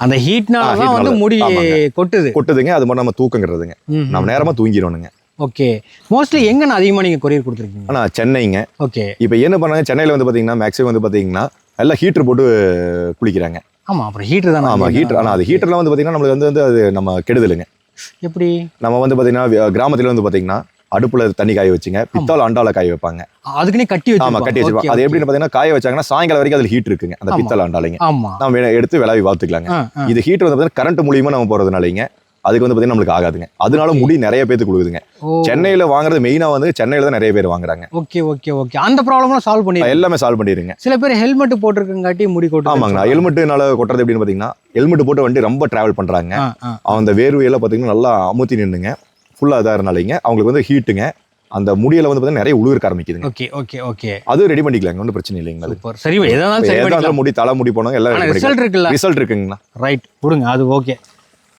அந்த ஹீட்னால தான் வந்து முடி கொட்டுதுங்க. அது மாதிரி நம்ம தூக்கங்கிறதுங்க. நம்ம நேரமா தூங்கிடணுங்க. ஓகே. மோஸ்ட்லி எங்கண்ணா அதிகமாக நீங்கள் கொரியர் கொடுத்துருக்கீங்க? ஆனால் சென்னைங்க. ஓகே. இப்போ என்ன பண்ணாங்க, சென்னையில் வந்து பார்த்தீங்கன்னா மேக்ஸிமம் வந்து பார்த்தீங்கன்னா எல்லாம் ஹீட்டர் போட்டு குளிக்கிறாங்க. ஆமாம், அப்புறம் ஹீட்டர் தானே. ஆமாம், ஹீட்டர். ஆனால் அது ஹீட்டர்லாம் வந்து பார்த்தீங்கன்னா நம்மளுக்கு வந்து அது நம்ம கெடுதலுங்க. எப்படி? நம்ம வந்து பார்த்தீங்கன்னா கிராமத்தில் வந்து பார்த்தீங்கன்னா அடுப்புல தண்ணி காய வச்சுங்க, பித்தளை அண்டால காய வைப்பாங்க. அதுக்குன்னே கட்டி வச்சு. ஆமா, கட்டி வச்சுப்பாங்க. அது எப்படின்னு பார்த்தீங்கன்னா காய வச்சாங்கன்னா சாயங்காலம் வரைக்கும் அதில் ஹீட் இருக்குங்க, அந்த பித்தளை அண்டாலைங்க. நம்ம எடுத்து விளாவி பார்த்துக்கலாங்க. இது ஹீட்டர் வந்து பார்த்தீங்கன்னா கரண்ட் மூலியமா நம்ம போறதுனாலங்க அதுக்கு வந்து பார்த்தீங்கன்னா நம்மளுக்கு ஆகாதுங்க. அதனால முடி நிறைய பேருக்கு கொடுக்குதுங்க. சென்னையில வாங்குறது மெயினா வந்து சென்னையில தான் நிறைய பேர் வாங்குறாங்க. Okay okay okay. அந்த ப்ராப்ளம்லாம் சால்வ் பண்ணி எல்லாமே சால்வ் பண்ணிடுங்க. சில பேர் ஹெல்மெட் போட்டிருக்கங்காட்டி முடி கொட்டு. ஆமாங்கண்ணா, ஹெல்மெட்னால கொட்டுறது எப்படின்னு பார்த்தீங்கன்னா ஹெல்மெட் போட்டு வண்டி ரொம்ப டிராவல் பண்றாங்க. அந்த வேர்வையெல்லாம் பார்த்தீங்கன்னா நல்லா அமுத்தி நின்னுங்க ஃபுல்லா இதாக இருந்தாலிங்க அவங்களுக்கு வந்து ஹீட்டுங்க. அந்த முடியல வந்து பார்த்தீங்கன்னா நிறைய உழுவிருக்க ஆரம்பிக்குதுங்க. Okay okay okay. அது ரெடி பண்ணிக்கலாங்க, ஒன்றும் பிரச்சனை இல்லைங்க. அது சரி, எதாவது முடி தலை முடி போனோம் எல்லாம் ரிசல்ட் இருக்குங்கண்ணா. ரைட், கொடுங்க அது. ஓகே.